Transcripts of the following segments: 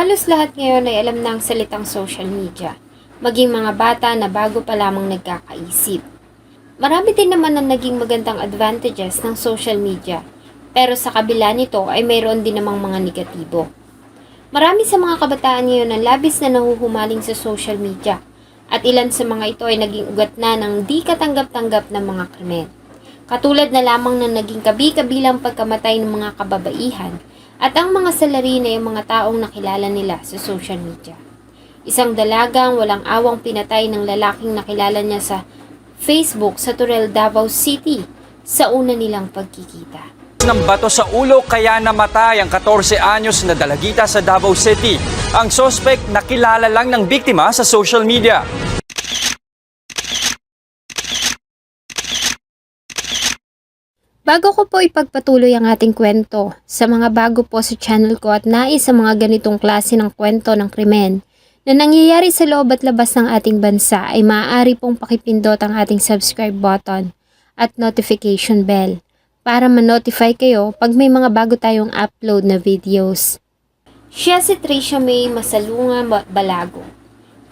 Halos lahat ngayon ay alam na ang salitang social media, maging mga bata na bago pa lamang nagkakaisip. Marami din naman ang naging magandang advantages ng social media, pero sa kabila nito ay mayroon din namang mga negatibo. Marami sa mga kabataan ngayon ang labis na nahuhumaling sa social media, at ilan sa mga ito ay naging ugat na ng di katanggap-tanggap ng mga krimen. Katulad na lamang ng naging kabi-kabilang pagkamatay ng mga kababaihan at ang mga salarin ay mga taong nakilala nila sa social media. Isang dalagang walang awang pinatay ng lalaking nakilala niya sa Facebook sa Turel, Davao City sa una nilang pagkikita. Ng bato sa ulo kaya namatay ang 14 anyos na dalagita sa Davao City. Ang sospek nakilala lang ng biktima sa social media. Bago ko po ipagpatuloy ang ating kwento, sa mga bago po sa channel ko at nais sa mga ganitong klase ng kwento ng krimen na nangyayari sa loob at labas ng ating bansa ay maaari pong pakipindot ang ating subscribe button at notification bell para ma-notify kayo pag may mga bago tayong upload na videos. Siya si Tricia May Masalunga Balago.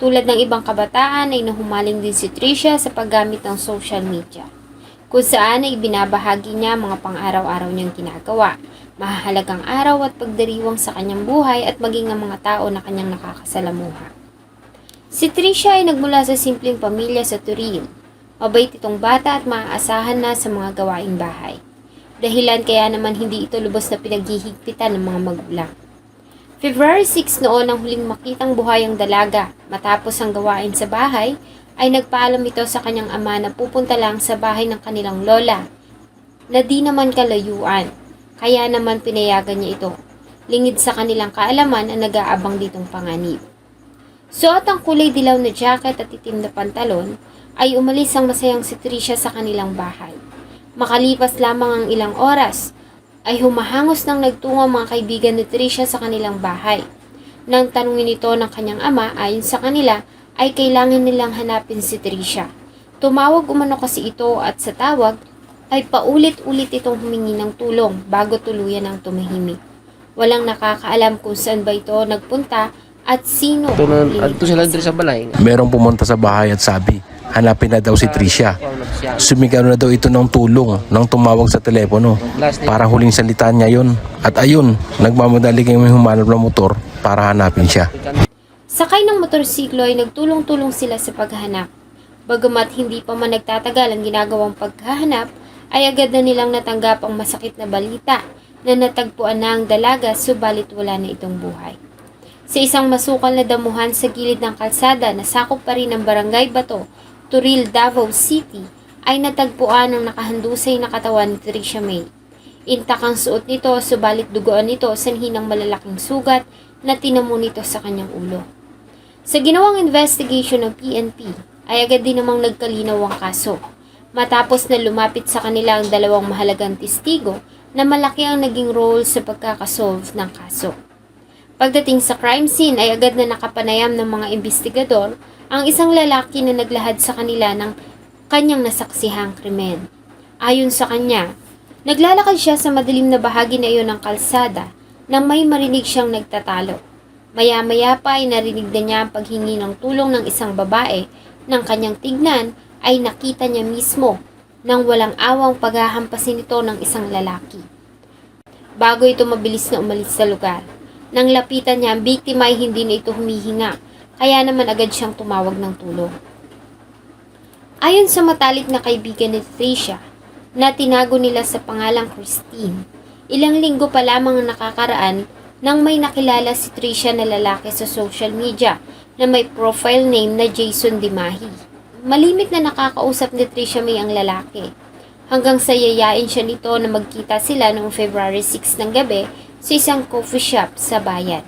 Tulad ng ibang kabataan ay nahumaling din si Tricia sa paggamit ng social media, kung saan ay binabahagi niya mga pang-araw-araw niyang ginagawa, mahahalagang araw at pagdiriwang sa kanyang buhay at maging ang mga tao na kanyang nakakasalamuha. Si Tricia ay nagmula sa simpleng pamilya sa Turil. Mabait itong bata at maaasahan na sa mga gawaing bahay. Dahilan kaya naman hindi ito lubos na pinaghihigpitan ng mga magulang. February 6 noon ang huling makitang buhay ang dalaga. Matapos ang gawain sa bahay, ay nagpaalam ito sa kanyang ama na pupunta lang sa bahay ng kanilang lola na di naman kalayuan, kaya naman pinayagan niya ito. Lingid sa kanilang kaalaman ang nag-aabang ditong panganib. Suot ang kulay dilaw na jacket at itim na pantalon, ay umalis ang masayang si Tricia sa kanilang bahay. Makalipas lamang ang ilang oras, ay humahangos ng nagtungo mga kaibigan ni Tricia sa kanilang bahay. Nang tanungin ito ng kanyang ama, ayon sa kanila, ay kailangan nilang hanapin si Tricia. Tumawag umano kasi ito at sa tawag ay paulit-ulit itong humingi ng tulong bago tuluyan ang tumahimik. Walang nakakaalam kung saan ba ito nagpunta at sino. Ito sila dito sa balay. Merong pumunta sa bahay at sabi, hanapin na daw si Tricia. Sumigaw na daw ito ng tulong nang tumawag sa telepono. Para huling salita niya yun. At ayun, nagmamadali kayong may humanap ng motor para hanapin siya. Sakay ng motorsiklo ay nagtulong-tulong sila sa paghahanap. Bagamat hindi pa man nagtatagal ang ginagawang paghahanap, ay agad na nilang natanggap ang masakit na balita na natagpuan na ang dalaga subalit wala na itong buhay. Sa isang masukal na damuhan sa gilid ng kalsada na sakop pa rin ng Barangay Bato, Turil, Davao City, ay natagpuan ang nakahandusay na katawan ni Tricia May. Intak ang suot nito subalit dugoan nito sanhi ng malalaking sugat na tinamo nito sa kanyang ulo. Sa ginawang investigation ng PNP, ay agad din namang nagkalinaw ang kaso. Matapos na lumapit sa kanila ang dalawang mahalagang testigo na malaki ang naging role sa pagkakasolve ng kaso. Pagdating sa crime scene ay agad na nakapanayam ng mga investigador ang isang lalaki na naglahad sa kanila ng kanyang nasaksihang krimen. Ayon sa kanya, naglalakad siya sa madilim na bahagi na iyon ng kalsada nang may marinig siyang nagtatalo. Maya-maya pa ay narinig na niya ang paghingi ng tulong ng isang babae. Nang kanyang tignan ay nakita niya mismo nang walang awang paghahampasin ito ng isang lalaki. Bago ito mabilis na umalis sa lugar, nang lapitan niya ang biktima ay hindi na ito humihinga, kaya naman agad siyang tumawag ng tulong. Ayon sa matalik na kaibigan ni Tricia, na tinago nila sa pangalang Christine, ilang linggo pa lamang ang nakakaraan nang may nakilala si Tricia na lalaki sa social media na may profile name na Jason Dimahi. Malimit na nakakausap ni Tricia May ang lalaki, hanggang sa yayain siya nito na magkita sila noong February 6 ng gabi sa isang coffee shop sa bayan.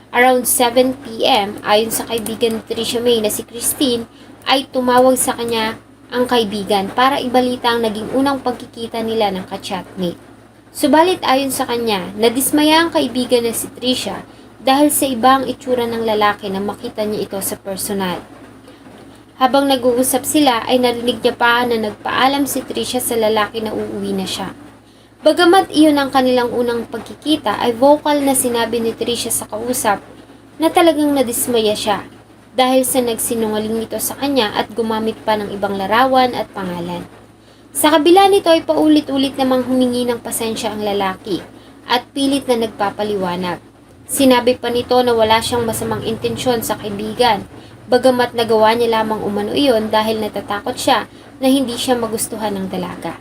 Around 7 p.m., ayon sa kaibigan ni Tricia May na si Christine, ay tumawag sa kanya ang kaibigan para ibalita ang naging unang pagkikita nila ng ka-chatmate. Subalit ayon sa kanya, nadismaya ang kaibigan na si Tricia dahil sa ibang itsura ng lalaki na makita niya ito sa personal. Habang nag-uusap sila ay narinig niya pa na nagpaalam si Tricia sa lalaki na uuwi na siya. Bagamat iyon ang kanilang unang pagkikita ay vocal na sinabi ni Tricia sa kausap na talagang nadismaya siya dahil sa nagsinungaling nito sa kanya at gumamit pa ng ibang larawan at pangalan. Sa kabila nito ay paulit-ulit namang humingi ng pasensya ang lalaki at pilit na nagpapaliwanag. Sinabi pa nito na wala siyang masamang intensyon sa kaibigan, bagamat nagawa niya lamang umano iyon dahil natatakot siya na hindi siya magustuhan ng dalaga.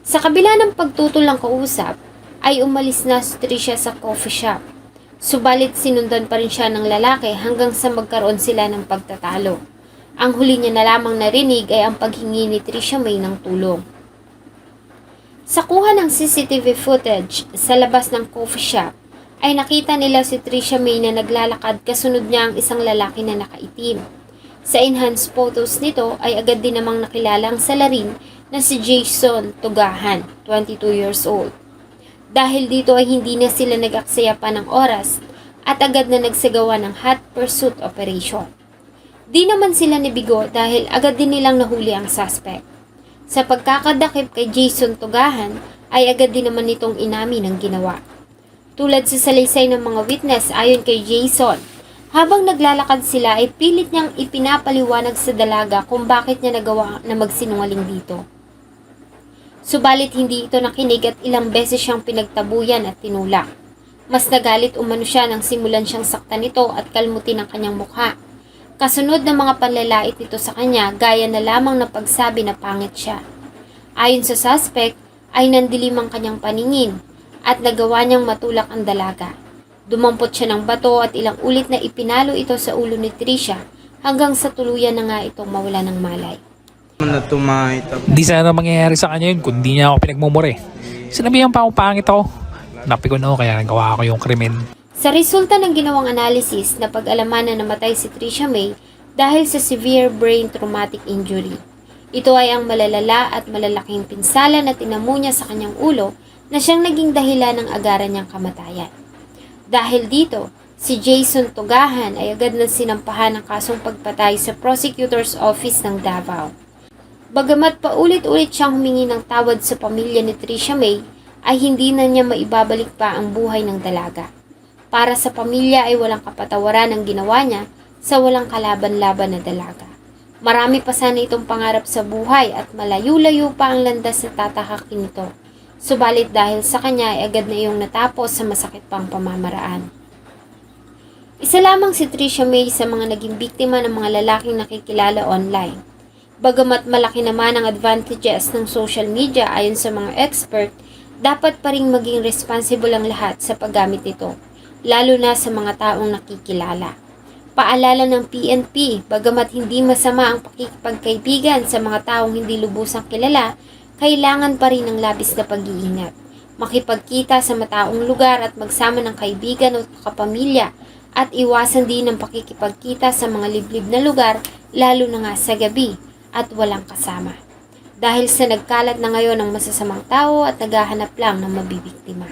Sa kabila ng pagtutol ng kausap, ay umalis na si Tricia sa coffee shop. Subalit sinundan pa rin siya ng lalaki hanggang sa magkaroon sila ng pagtatalo. Ang huli niya na lamang narinig ay ang paghingi ni Tricia May ng tulong. Sa kuha ng CCTV footage sa labas ng coffee shop, ay nakita nila si Tricia May na naglalakad kasunod niya ang isang lalaki na nakaitim. Sa enhanced photos nito ay agad din namang nakilala ang salarin na si Jason Tugahan, 22 years old. Dahil dito ay hindi na sila nag-aksaya pa ng oras at agad na nagsagawa ng hot pursuit operation. Di naman sila nabigo dahil agad din nilang nahuli ang suspect. Sa pagkakadakip kay Jason Tugahan ay agad din naman nitong inamin ang ginawa. Tulad sa salaysay ng mga witness ayon kay Jason, habang naglalakad sila ay pilit niyang ipinapaliwanag sa dalaga kung bakit niya nagawa na magsinungaling dito. Subalit hindi ito nakinig at ilang beses siyang pinagtabuyan at tinulak. Mas nagalit umano siya nang simulan siyang saktan nito at kalmutin ang kanyang mukha. Kasunod ng mga panlalait nito sa kanya gaya na lamang na pagsabi na pangit siya. Ayon sa suspect ay nandilim ang kanyang paningin at nagawa niyang matulak ang dalaga. Dumampot siya ng bato at ilang ulit na ipinalo ito sa ulo ni Tricia hanggang sa tuluyan na nga itong mawala ng malay. Di sana mangyayari sa kanya yun kung di niya ako pinagmumure. Sinabihan pa akong pangit ako. Napikon ako kaya nagawa ko yung krimen. Sa resulta ng ginawang analysis, napag-alaman na namatay si Tricia May dahil sa severe brain traumatic injury. Ito ay ang malalala at malalaking pinsala na tinamo niya sa kanyang ulo na siyang naging dahilan ng agaran niyang kamatayan. Dahil dito, si Jason Tugahan ay agad na sinampahan ng kasong pagpatay sa prosecutor's office ng Davao. Bagamat paulit-ulit siyang humingi ng tawad sa pamilya ni Tricia May, ay hindi na niya maibabalik pa ang buhay ng dalaga. Para sa pamilya ay walang kapatawaran ang ginawa niya sa walang kalaban-laban na dalaga. Marami pa sana itong pangarap sa buhay at malayo-layo pa ang landas na tatahakin nito. Subalit dahil sa kanya ay agad na iyong natapos sa masakit pang pamamaraan. Isa lamang si Tricia May sa mga naging biktima ng mga lalaking nakikilala online. Bagamat malaki naman ang advantages ng social media ayon sa mga expert, dapat pa ring maging responsible ang lahat sa paggamit nito, lalo na sa mga taong nakikilala. Paalala ng PNP, bagamat hindi masama ang pakikipagkaibigan sa mga taong hindi lubusang kilala, kailangan pa rin ng labis na pag-iingat. Makipagkita sa mataong lugar at magsama ng kaibigan o kapamilya at iwasan din ang pakikipagkita sa mga liblib na lugar, lalo na nga sa gabi at walang kasama. Dahil sa nagkalat na ngayon ng masasamang tao at naghahanap lang ng mabibiktima.